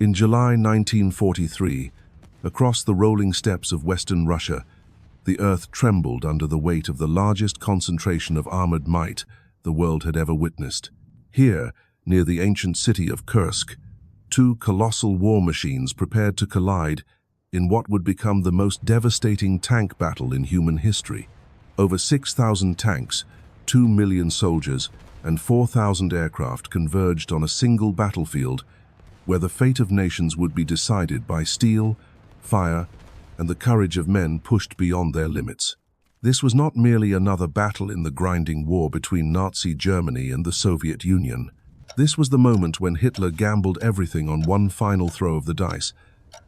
In July 1943, across the rolling steppes of western Russia, the earth trembled under the weight of the largest concentration of armored might the world had ever witnessed. Here, near the ancient city of Kursk, two colossal war machines prepared to collide in what would become the most devastating tank battle in human history. Over 6,000 tanks, 2 million soldiers, and 4,000 aircraft converged on a single battlefield where the fate of nations would be decided by steel, fire, and the courage of men pushed beyond their limits. This was not merely another battle in the grinding war between Nazi Germany and the Soviet Union. This was the moment when Hitler gambled everything on one final throw of the dice,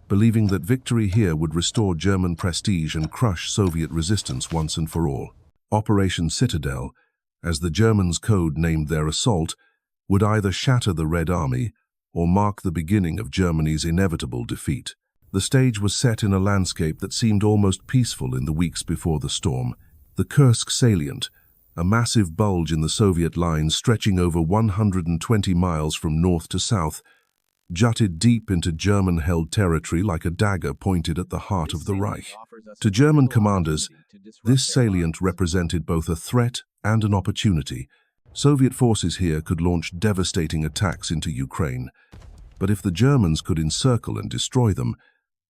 believing that victory here would restore German prestige and crush Soviet resistance once and for all. Operation Citadel, as the Germans code-named their assault, would either shatter the Red Army or mark the beginning of Germany's inevitable defeat. The stage was set in a landscape that seemed almost peaceful in the weeks before the storm. The Kursk salient, a massive bulge in the Soviet lines stretching over 120 miles from north to south, jutted deep into German-held territory like a dagger pointed at the heart of the Reich. To German commanders, this salient represented both a threat and an opportunity. Soviet forces here could launch devastating attacks into Ukraine, but if the Germans could encircle and destroy them,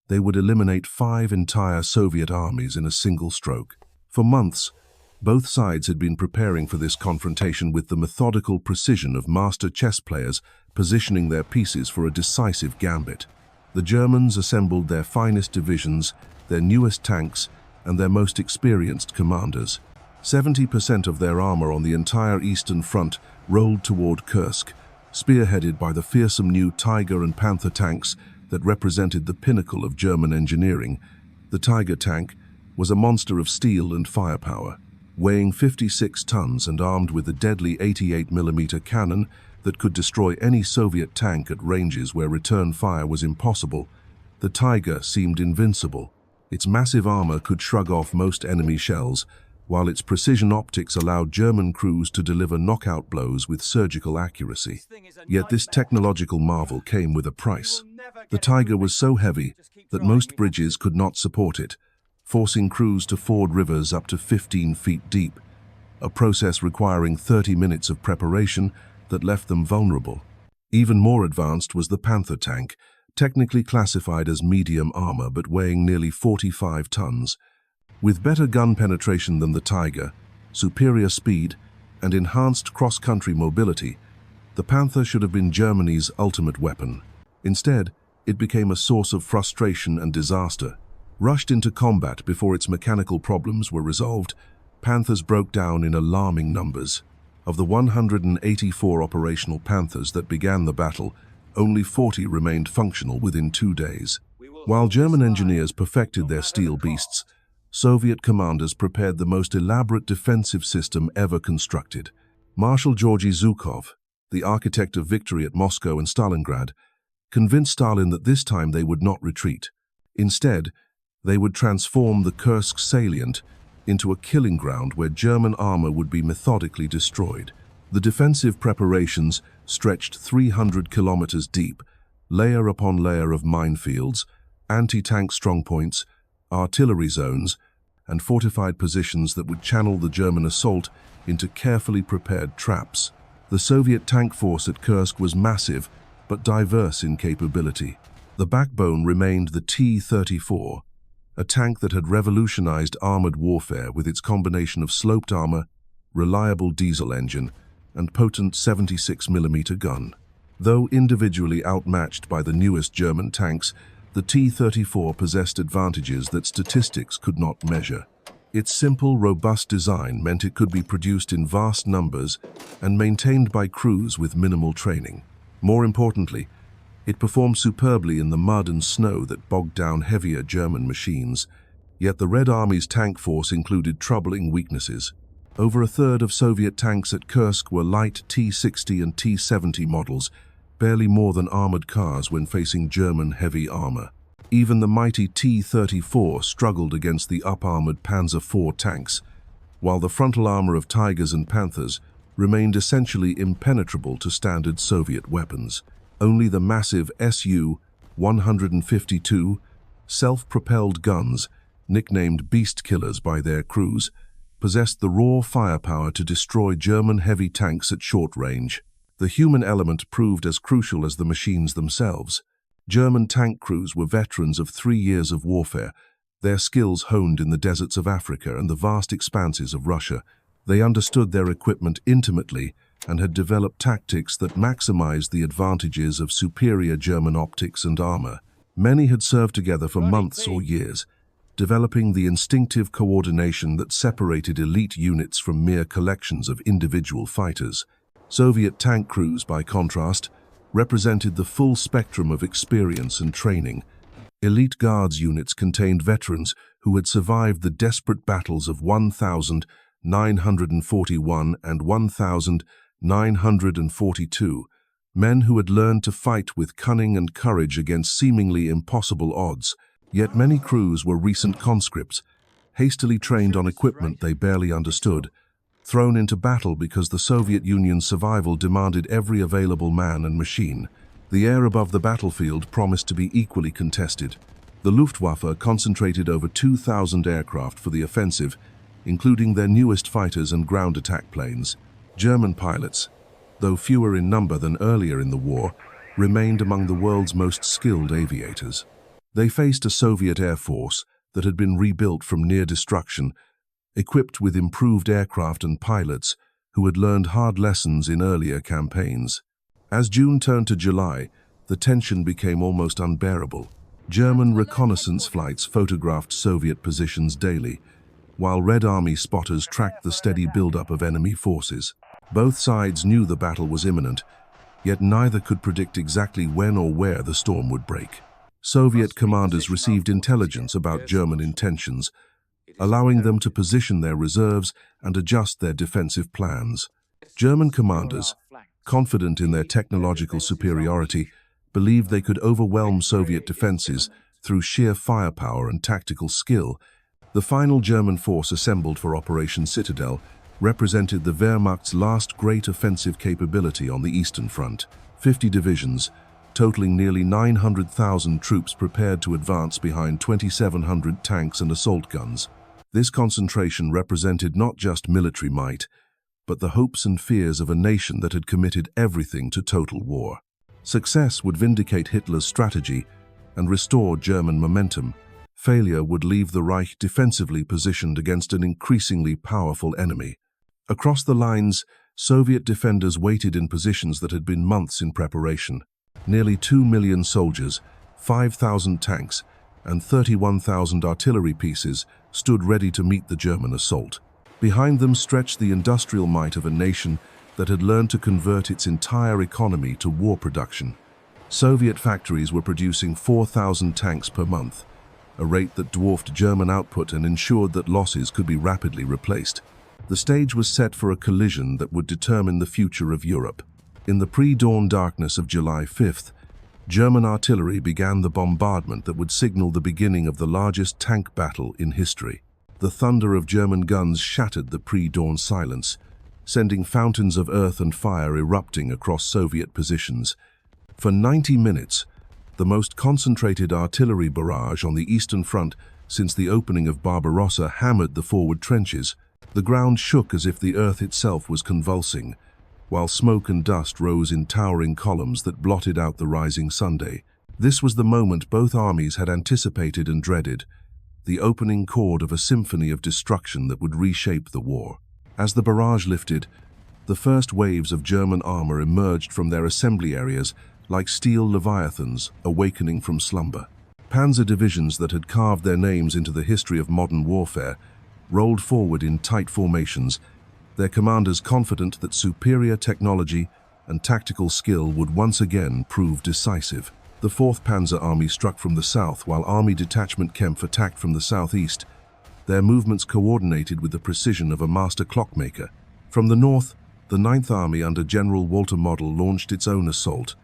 they would eliminate 5 entire Soviet armies in a single stroke. For months, both sides had been preparing for this confrontation with the methodical precision of master chess players positioning their pieces for a decisive gambit. The Germans assembled their finest divisions, their newest tanks, and their most experienced commanders. 70% of their armor on the entire eastern front rolled toward Kursk, spearheaded by the fearsome new Tiger and Panther tanks that represented the pinnacle of German engineering. The Tiger tank was a monster of steel and firepower, weighing 56 tons and armed with a deadly 88mm cannon that could destroy any Soviet tank at ranges where return fire was impossible. The Tiger seemed invincible. Its massive armor could shrug off most enemy shells, while its precision optics allowed German crews to deliver knockout blows with surgical accuracy. Yet this technological marvel came with a price. The Tiger was so heavy that most bridges could not support it, forcing crews to ford rivers up to 15 feet deep, a process requiring 30 minutes of preparation that left them vulnerable. Even more advanced was the Panther tank, technically classified as medium armor but weighing nearly 45 tons. With better gun penetration than the Tiger, superior speed, and enhanced cross-country mobility, the Panther should have been Germany's ultimate weapon. Instead, it became a source of frustration and disaster. Rushed into combat before its mechanical problems were resolved, Panthers broke down in alarming numbers. Of the 184 operational Panthers that began the battle, only 40 remained functional within 2 days. While German engineers perfected their steel beasts, Soviet commanders prepared the most elaborate defensive system ever constructed. Marshal Georgy Zhukov, the architect of victory at Moscow and Stalingrad, convinced Stalin that this time they would not retreat. Instead, they would transform the Kursk salient into a killing ground where German armor would be methodically destroyed. The defensive preparations stretched 300 kilometers deep, layer upon layer of minefields, anti-tank strongpoints, artillery zones, and fortified positions that would channel the German assault into carefully prepared traps. The Soviet tank force at Kursk was massive, but diverse in capability. The backbone remained the T-34, a tank that had revolutionized armored warfare with its combination of sloped armor, reliable diesel engine, and potent 76mm gun. Though individually outmatched by the newest German tanks, the T-34 possessed advantages that statistics could not measure. Its simple, robust design meant it could be produced in vast numbers and maintained by crews with minimal training. More importantly, it performed superbly in the mud and snow that bogged down heavier German machines. Yet the Red Army's tank force included troubling weaknesses. Over a third of Soviet tanks at Kursk were light T-60 and T-70 models, barely more than armored cars when facing German heavy armor. Even the mighty T-34 struggled against the up-armored Panzer IV tanks, while the frontal armor of Tigers and Panthers remained essentially impenetrable to standard Soviet weapons. Only the massive SU SU-152, self-propelled guns, nicknamed beast killers by their crews, possessed the raw firepower to destroy German heavy tanks at short range. The human element proved as crucial as the machines themselves. German tank crews were veterans of 3 years of warfare, their skills honed in the deserts of Africa and the vast expanses of Russia. They understood their equipment intimately and had developed tactics that maximized the advantages of superior German optics and armor. Many had served together for months or years, developing the instinctive coordination that separated elite units from mere collections of individual fighters. Soviet tank crews, by contrast, represented the full spectrum of experience and training. Elite Guards units contained veterans who had survived the desperate battles of 1941 and 1942, men who had learned to fight with cunning and courage against seemingly impossible odds. Yet many crews were recent conscripts, hastily trained on equipment they barely understood, thrown into battle because the Soviet Union's survival demanded every available man and machine. The air above the battlefield promised to be equally contested. The Luftwaffe concentrated over 2,000 aircraft for the offensive, including their newest fighters and ground attack planes. German pilots, though fewer in number than earlier in the war, remained among the world's most skilled aviators. They faced a Soviet Air Force that had been rebuilt from near destruction, equipped with improved aircraft and pilots who had learned hard lessons in earlier campaigns. As June turned to July, the tension became almost unbearable. German reconnaissance flights photographed Soviet positions daily, while Red Army spotters tracked the steady buildup of enemy forces. Both sides knew the battle was imminent, yet neither could predict exactly when or where the storm would break. Soviet commanders received intelligence about German intentions, allowing them to position their reserves and adjust their defensive plans. German commanders, confident in their technological superiority, believed they could overwhelm Soviet defenses through sheer firepower and tactical skill. The final German force assembled for Operation Citadel represented the Wehrmacht's last great offensive capability on the Eastern Front. 50 divisions, totaling nearly 900,000 troops prepared to advance behind 2,700 tanks and assault guns. This concentration represented not just military might, but the hopes and fears of a nation that had committed everything to total war. Success would vindicate Hitler's strategy and restore German momentum. Failure would leave the Reich defensively positioned against an increasingly powerful enemy. Across the lines, Soviet defenders waited in positions that had been months in preparation. Nearly 2 million soldiers, 5,000 tanks, and 31,000 artillery pieces stood ready to meet the German assault. Behind them stretched the industrial might of a nation that had learned to convert its entire economy to war production. Soviet factories were producing 4,000 tanks per month, a rate that dwarfed German output and ensured that losses could be rapidly replaced. The stage was set for a collision that would determine the future of Europe. In the pre-dawn darkness of July 5th, German artillery began the bombardment that would signal the beginning of the largest tank battle in history. The thunder of German guns shattered the pre-dawn silence, sending fountains of earth and fire erupting across Soviet positions. For 90 minutes, the most concentrated artillery barrage on the Eastern Front since the opening of Barbarossa hammered the forward trenches. The ground shook as if the earth itself was convulsing, while smoke and dust rose in towering columns that blotted out the rising Sunday. This was the moment both armies had anticipated and dreaded, the opening chord of a symphony of destruction that would reshape the war. As the barrage lifted, the first waves of German armor emerged from their assembly areas like steel leviathans awakening from slumber. Panzer divisions that had carved their names into the history of modern warfare rolled forward in tight formations, their commanders confident that superior technology and tactical skill would once again prove decisive. The 4th Panzer Army struck from the south, while Army Detachment Kempf attacked from the southeast, their movements coordinated with the precision of a master clockmaker. From the north, the 9th Army under General Walter Model launched its own assault,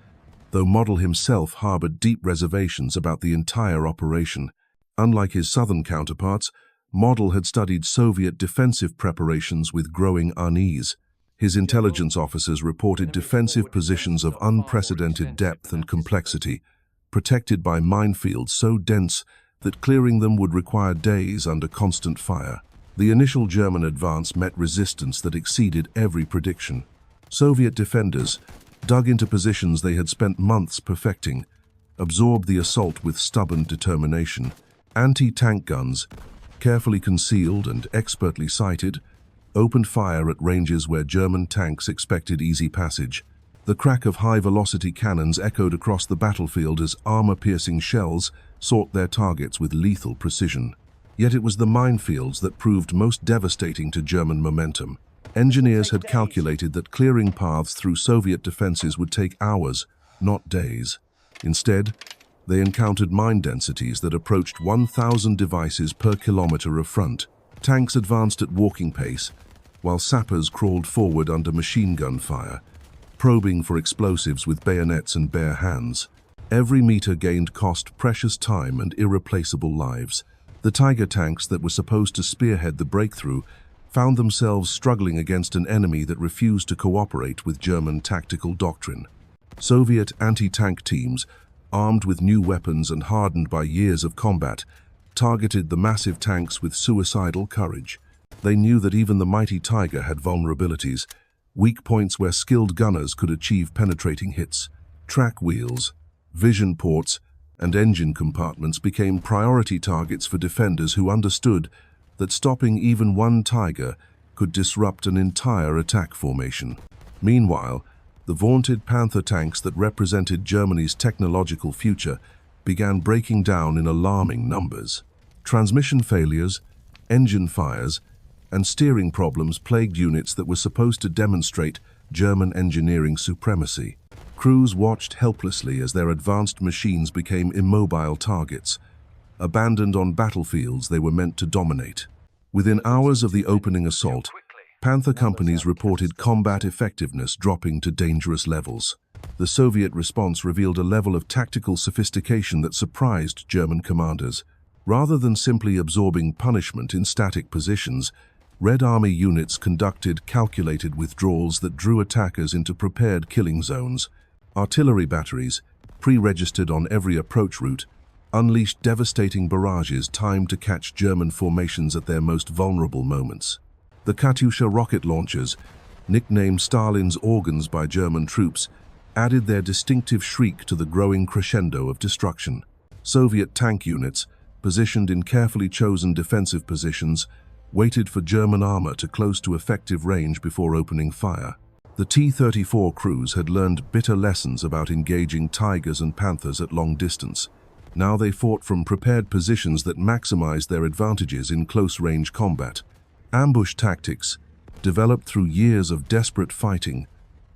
though Model himself harbored deep reservations about the entire operation. Unlike his southern counterparts, Model had studied Soviet defensive preparations with growing unease. His intelligence officers reported defensive positions of unprecedented depth and complexity, protected by minefields so dense that clearing them would require days under constant fire. The initial German advance met resistance that exceeded every prediction. Soviet defenders, dug into positions they had spent months perfecting, absorbed the assault with stubborn determination. Anti-tank guns, carefully concealed and expertly sighted, opened fire at ranges where German tanks expected easy passage. The crack of high-velocity cannons echoed across the battlefield as armor-piercing shells sought their targets with lethal precision. Yet it was the minefields that proved most devastating to German momentum. Engineers had calculated that clearing paths through Soviet defenses would take hours, not days. Instead, they encountered mine densities that approached 1,000 devices per kilometer of front. Tanks advanced at walking pace, while sappers crawled forward under machine gun fire, probing for explosives with bayonets and bare hands. Every meter gained cost precious time and irreplaceable lives. The Tiger tanks that were supposed to spearhead the breakthrough found themselves struggling against an enemy that refused to cooperate with German tactical doctrine. Soviet anti-tank teams, armed with new weapons and hardened by years of combat, targeted the massive tanks with suicidal courage. They knew that even the mighty Tiger had vulnerabilities, weak points where skilled gunners could achieve penetrating hits. Track wheels, vision ports, and engine compartments became priority targets for defenders who understood that stopping even one Tiger could disrupt an entire attack formation. Meanwhile, the vaunted Panther tanks that represented Germany's technological future began breaking down in alarming numbers. Transmission failures, engine fires, and steering problems plagued units that were supposed to demonstrate German engineering supremacy. Crews watched helplessly as their advanced machines became immobile targets. Abandoned on battlefields they were meant to dominate. Within hours of the opening assault, Panther companies reported combat effectiveness dropping to dangerous levels. The Soviet response revealed a level of tactical sophistication that surprised German commanders. Rather than simply absorbing punishment in static positions, Red Army units conducted calculated withdrawals that drew attackers into prepared killing zones. Artillery batteries, pre-registered on every approach route, unleashed devastating barrages timed to catch German formations at their most vulnerable moments. The Katyusha rocket launchers, nicknamed Stalin's organs by German troops, added their distinctive shriek to the growing crescendo of destruction. Soviet tank units, positioned in carefully chosen defensive positions, waited for German armor to close to effective range before opening fire. The T-34 crews had learned bitter lessons about engaging Tigers and Panthers at long distance. Now they fought from prepared positions that maximized their advantages in close-range combat. Ambush tactics, developed through years of desperate fighting,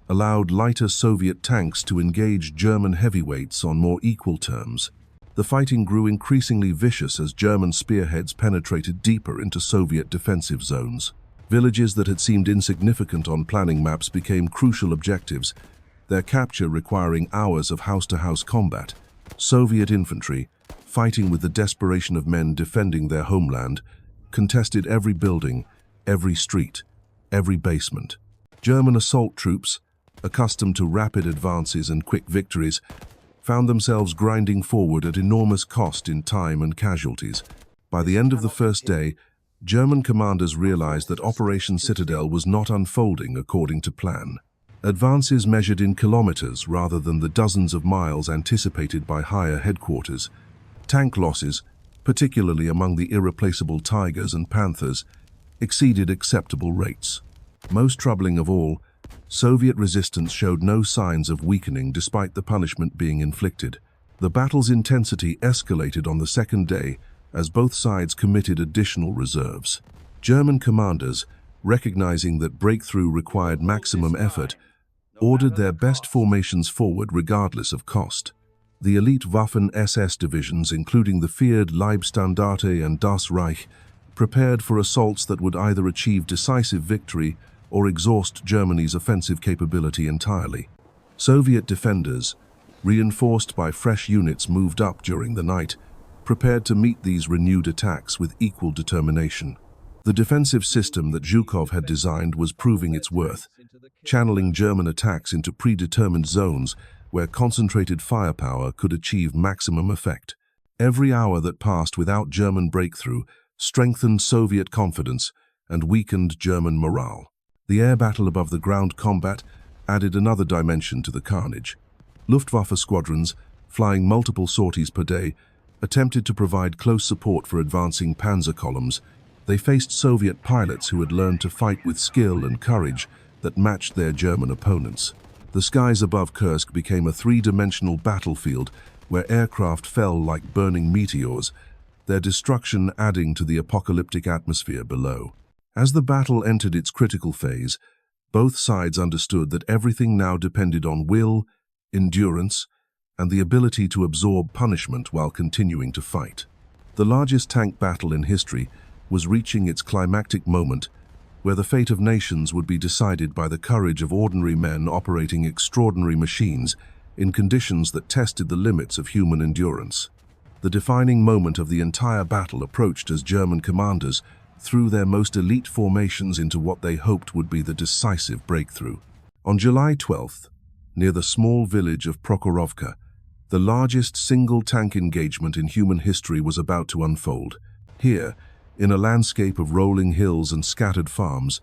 allowed lighter Soviet tanks to engage German heavyweights on more equal terms. The fighting grew increasingly vicious as German spearheads penetrated deeper into Soviet defensive zones. Villages that had seemed insignificant on planning maps became crucial objectives, their capture requiring hours of house-to-house combat. Soviet infantry, fighting with the desperation of men defending their homeland, contested every building, every street, every basement. German assault troops, accustomed to rapid advances and quick victories, found themselves grinding forward at enormous cost in time and casualties. By the end of the first day, German commanders realized that Operation Citadel was not unfolding according to plan. Advances measured in kilometers rather than the dozens of miles anticipated by higher headquarters. Tank losses, particularly among the irreplaceable Tigers and Panthers, exceeded acceptable rates. Most troubling of all, Soviet resistance showed no signs of weakening despite the punishment being inflicted. The battle's intensity escalated on the second day as both sides committed additional reserves. German commanders, recognizing that breakthrough required maximum effort, ordered their best formations forward regardless of cost. The elite Waffen-SS divisions, including the feared Leibstandarte and Das Reich, prepared for assaults that would either achieve decisive victory or exhaust Germany's offensive capability entirely. Soviet defenders, reinforced by fresh units moved up during the night, prepared to meet these renewed attacks with equal determination. The defensive system that Zhukov had designed was proving its worth, channeling German attacks into predetermined zones where concentrated firepower could achieve maximum effect. Every hour that passed without German breakthrough strengthened Soviet confidence and weakened German morale. The air battle above the ground combat added another dimension to the carnage. Luftwaffe squadrons, flying multiple sorties per day, attempted to provide close support for advancing Panzer columns. They faced Soviet pilots who had learned to fight with skill and courage that matched their German opponents. The skies above Kursk became a three-dimensional battlefield where aircraft fell like burning meteors, their destruction adding to the apocalyptic atmosphere below. As the battle entered its critical phase, both sides understood that everything now depended on will, endurance, and the ability to absorb punishment while continuing to fight. The largest tank battle in history was reaching its climactic moment, where the fate of nations would be decided by the courage of ordinary men operating extraordinary machines in conditions that tested the limits of human endurance. The defining moment of the entire battle approached as German commanders threw their most elite formations into what they hoped would be the decisive breakthrough. On July 12th, near the small village of Prokhorovka, the largest single tank engagement in human history was about to unfold. Here, in a landscape of rolling hills and scattered farms,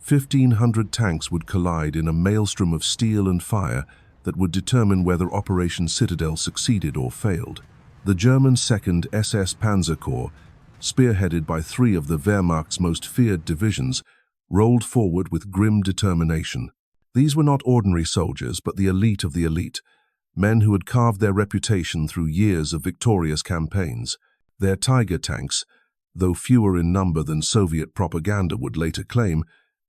1,500 tanks would collide in a maelstrom of steel and fire that would determine whether Operation Citadel succeeded or failed. The German 2nd SS Panzer Corps, spearheaded by three of the Wehrmacht's most feared divisions, rolled forward with grim determination. These were not ordinary soldiers, but the elite of the elite, men who had carved their reputation through years of victorious campaigns. Their Tiger tanks, though fewer in number than Soviet propaganda would later claim,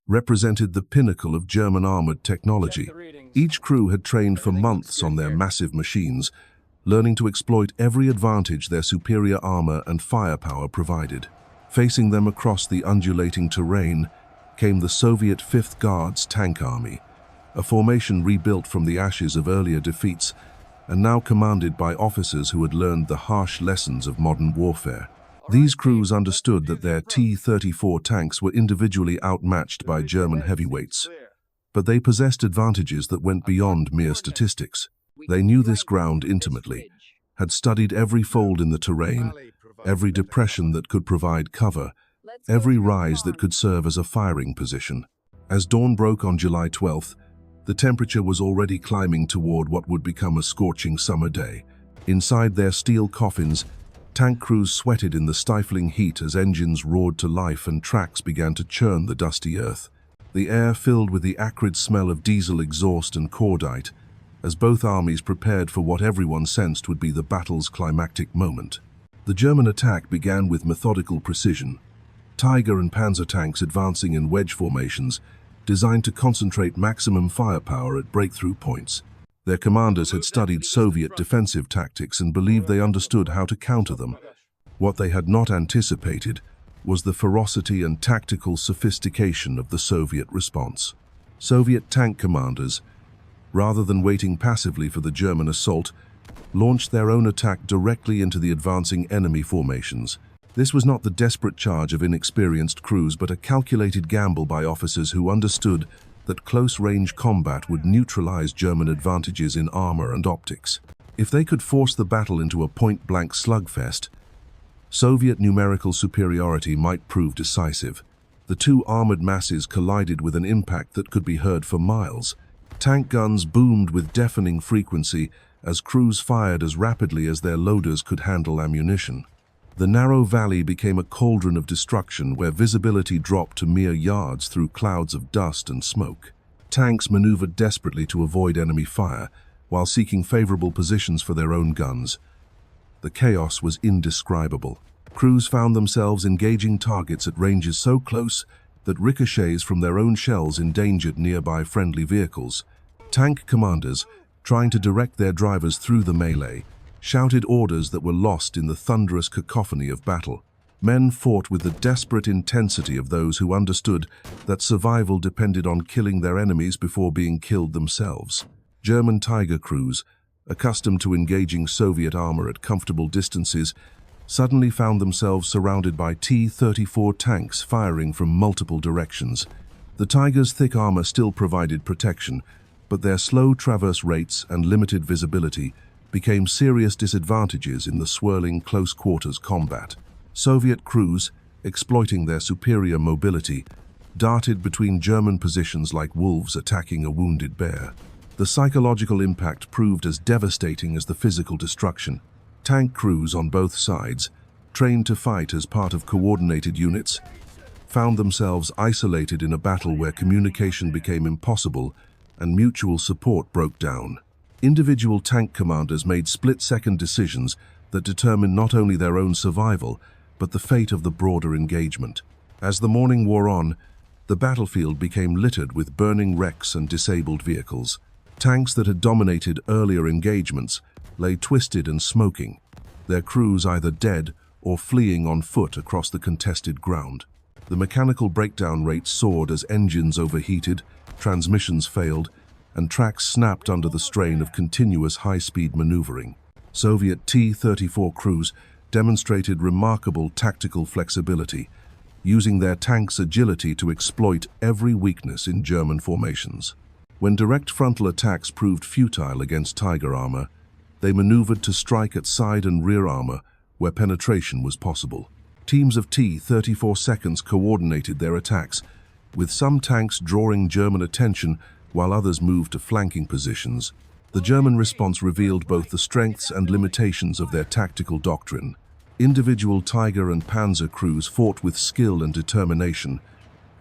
represented the pinnacle of German armored technology. Each crew had trained for months on their massive machines, learning to exploit every advantage their superior armor and firepower provided. Facing them across the undulating terrain came the Soviet 5th Guards Tank Army, a formation rebuilt from the ashes of earlier defeats and now commanded by officers who had learned the harsh lessons of modern warfare. These crews understood that their T-34 tanks were individually outmatched by German heavyweights, but they possessed advantages that went beyond mere statistics. They knew this ground intimately, had studied every fold in the terrain, every depression that could provide cover, every rise that could serve as a firing position. As dawn broke on July 12th, the temperature was already climbing toward what would become a scorching summer day. Inside their steel coffins, tank crews sweated in the stifling heat as engines roared to life and tracks began to churn the dusty earth. The air filled with the acrid smell of diesel exhaust and cordite, as both armies prepared for what everyone sensed would be the battle's climactic moment. The German attack began with methodical precision. Tiger and Panzer tanks advancing in wedge formations, designed to concentrate maximum firepower at breakthrough points. Their commanders had studied Soviet defensive tactics and believed they understood how to counter them. What they had not anticipated was the ferocity and tactical sophistication of the Soviet response. Soviet tank commanders, rather than waiting passively for the German assault, launched their own attack directly into the advancing enemy formations. This was not the desperate charge of inexperienced crews, but a calculated gamble by officers who understood that close-range combat would neutralize German advantages in armor and optics. If they could force the battle into a point-blank slugfest, Soviet numerical superiority might prove decisive. The two armored masses collided with an impact that could be heard for miles. Tank guns boomed with deafening frequency as crews fired as rapidly as their loaders could handle ammunition. The narrow valley became a cauldron of destruction where visibility dropped to mere yards through clouds of dust and smoke. Tanks maneuvered desperately to avoid enemy fire while seeking favorable positions for their own guns. The chaos was indescribable. Crews found themselves engaging targets at ranges so close that ricochets from their own shells endangered nearby friendly vehicles. Tank commanders, trying to direct their drivers through the melee, shouted orders that were lost in the thunderous cacophony of battle. Men fought with the desperate intensity of those who understood that survival depended on killing their enemies before being killed themselves. German Tiger crews, accustomed to engaging Soviet armor at comfortable distances, suddenly found themselves surrounded by T-34 tanks firing from multiple directions. The Tiger's thick armor still provided protection, but their slow traverse rates and limited visibility became serious disadvantages in the swirling close-quarters combat. Soviet crews, exploiting their superior mobility, darted between German positions like wolves attacking a wounded bear. The psychological impact proved as devastating as the physical destruction. Tank crews on both sides, trained to fight as part of coordinated units, found themselves isolated in a battle where communication became impossible and mutual support broke down. Individual tank commanders made split-second decisions that determined not only their own survival, but the fate of the broader engagement. As the morning wore on, the battlefield became littered with burning wrecks and disabled vehicles. Tanks that had dominated earlier engagements lay twisted and smoking, their crews either dead or fleeing on foot across the contested ground. The mechanical breakdown rate soared as engines overheated, transmissions failed, and tracks snapped under the strain of continuous high-speed maneuvering. Soviet T-34 crews demonstrated remarkable tactical flexibility, using their tanks' agility to exploit every weakness in German formations. When direct frontal attacks proved futile against Tiger armor, they maneuvered to strike at side and rear armor where penetration was possible. Teams of T-34 seconds coordinated their attacks, with some tanks drawing German attention while others moved to flanking positions. The German response revealed both the strengths and limitations of their tactical doctrine. Individual Tiger and Panzer crews fought with skill and determination,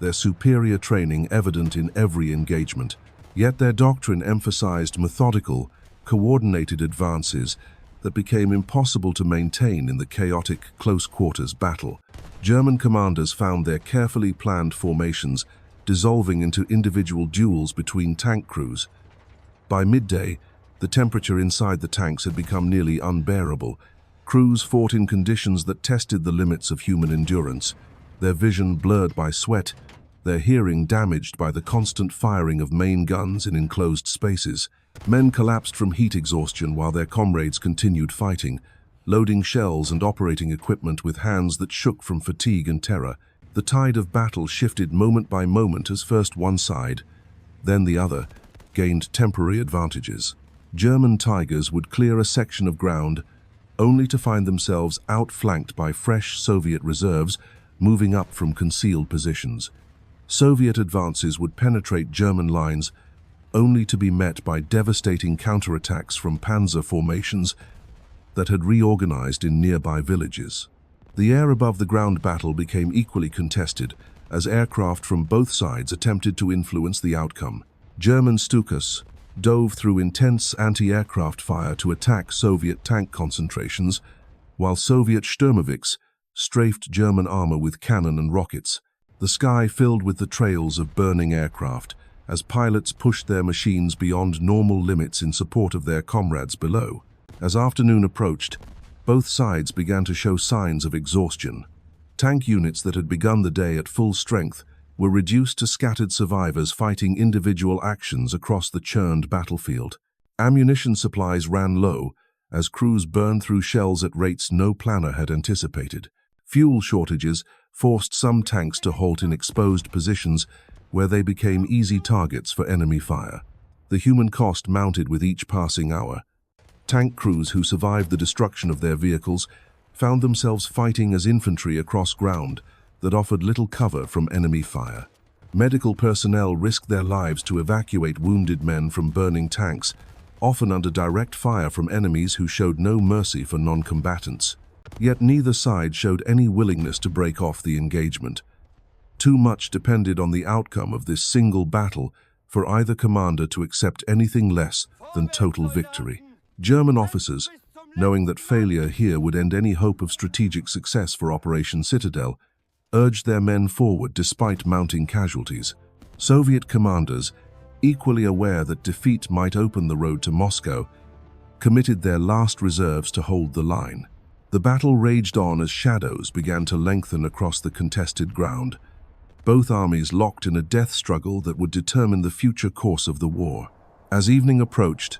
their superior training evident in every engagement. Yet their doctrine emphasized methodical, coordinated advances that became impossible to maintain in the chaotic close-quarters battle. German commanders found their carefully planned formations dissolving into individual duels between tank crews. By midday, the temperature inside the tanks had become nearly unbearable. Crews fought in conditions that tested the limits of human endurance, their vision blurred by sweat, their hearing damaged by the constant firing of main guns in enclosed spaces. Men collapsed from heat exhaustion while their comrades continued fighting, loading shells and operating equipment with hands that shook from fatigue and terror. The tide of battle shifted moment by moment as first one side, then the other, gained temporary advantages. German Tigers would clear a section of ground, only to find themselves outflanked by fresh Soviet reserves moving up from concealed positions. Soviet advances would penetrate German lines, only to be met by devastating counterattacks from Panzer formations that had reorganized in nearby villages. The air-above-the-ground battle became equally contested as aircraft from both sides attempted to influence the outcome. German Stukas dove through intense anti-aircraft fire to attack Soviet tank concentrations, while Soviet Sturmovix strafed German armor with cannon and rockets. The sky filled with the trails of burning aircraft as pilots pushed their machines beyond normal limits in support of their comrades below. As afternoon approached, both sides began to show signs of exhaustion. Tank units that had begun the day at full strength were reduced to scattered survivors fighting individual actions across the churned battlefield. Ammunition supplies ran low as crews burned through shells at rates no planner had anticipated. Fuel shortages forced some tanks to halt in exposed positions where they became easy targets for enemy fire. The human cost mounted with each passing hour. Tank crews who survived the destruction of their vehicles found themselves fighting as infantry across ground that offered little cover from enemy fire. Medical personnel risked their lives to evacuate wounded men from burning tanks, often under direct fire from enemies who showed no mercy for non-combatants. Yet neither side showed any willingness to break off the engagement. Too much depended on the outcome of this single battle for either commander to accept anything less than total victory. German officers, knowing that failure here would end any hope of strategic success for Operation Citadel, urged their men forward despite mounting casualties. Soviet commanders, equally aware that defeat might open the road to Moscow, committed their last reserves to hold the line. The battle raged on as shadows began to lengthen across the contested ground, both armies locked in a death struggle that would determine the future course of the war. As evening approached,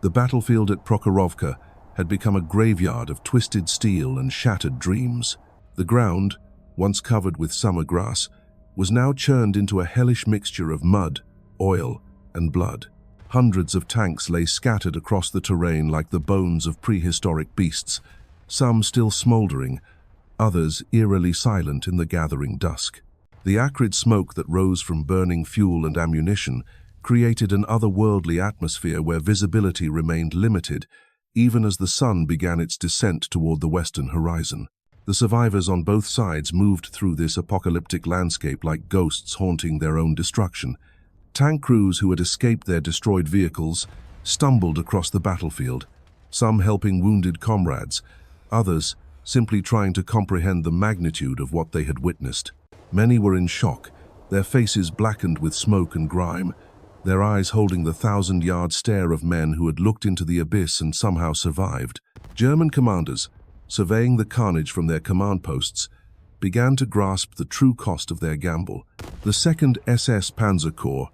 the battlefield at Prokhorovka had become a graveyard of twisted steel and shattered dreams. The ground, once covered with summer grass, was now churned into a hellish mixture of mud, oil, and blood. Hundreds of tanks lay scattered across the terrain like the bones of prehistoric beasts, some still smoldering, others eerily silent in the gathering dusk. The acrid smoke that rose from burning fuel and ammunition created an otherworldly atmosphere where visibility remained limited, even as the sun began its descent toward the western horizon. The survivors on both sides moved through this apocalyptic landscape like ghosts haunting their own destruction. Tank crews who had escaped their destroyed vehicles stumbled across the battlefield, some helping wounded comrades, others simply trying to comprehend the magnitude of what they had witnessed. Many were in shock, their faces blackened with smoke and grime, their eyes holding the 1,000-yard stare of men who had looked into the abyss and somehow survived. German commanders, surveying the carnage from their command posts, began to grasp the true cost of their gamble. The 2nd SS Panzer Corps,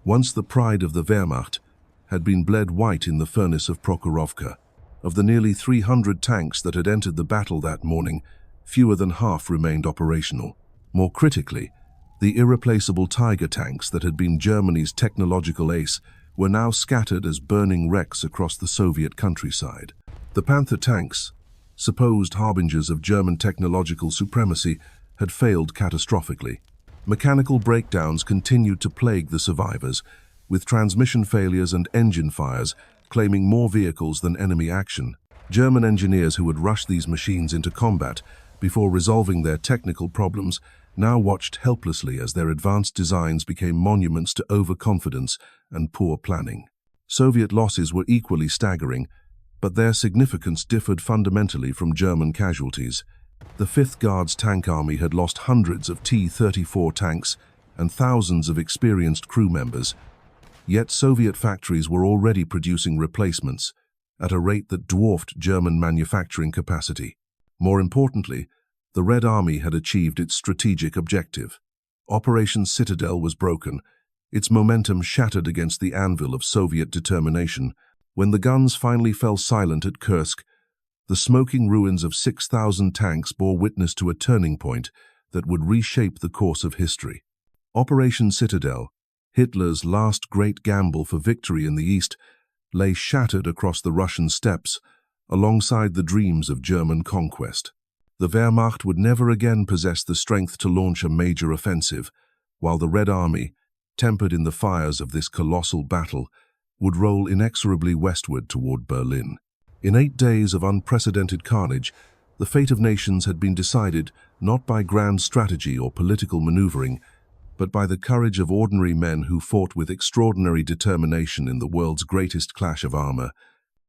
once the pride of the Wehrmacht, had been bled white in the furnace of Prokhorovka. Of the nearly 300 tanks that had entered the battle that morning, fewer than half remained operational. More critically, the irreplaceable Tiger tanks that had been Germany's technological ace were now scattered as burning wrecks across the Soviet countryside. The Panther tanks, supposed harbingers of German technological supremacy, had failed catastrophically. Mechanical breakdowns continued to plague the survivors, with transmission failures and engine fires claiming more vehicles than enemy action. German engineers who had rushed these machines into combat before resolving their technical problems now watched helplessly as their advanced designs became monuments to overconfidence and poor planning. Soviet losses were equally staggering, but their significance differed fundamentally from German casualties. The 5th Guards Tank Army had lost hundreds of T-34 tanks and thousands of experienced crew members, yet Soviet factories were already producing replacements at a rate that dwarfed German manufacturing capacity. More importantly, the Red Army had achieved its strategic objective. Operation Citadel was broken, its momentum shattered against the anvil of Soviet determination. When the guns finally fell silent at Kursk, the smoking ruins of 6,000 tanks bore witness to a turning point that would reshape the course of history. Operation Citadel, Hitler's last great gamble for victory in the East, lay shattered across the Russian steppes alongside the dreams of German conquest. The Wehrmacht would never again possess the strength to launch a major offensive, while the Red Army, tempered in the fires of this colossal battle, would roll inexorably westward toward Berlin. In 8 days of unprecedented carnage, the fate of nations had been decided not by grand strategy or political maneuvering, but by the courage of ordinary men who fought with extraordinary determination in the world's greatest clash of armor.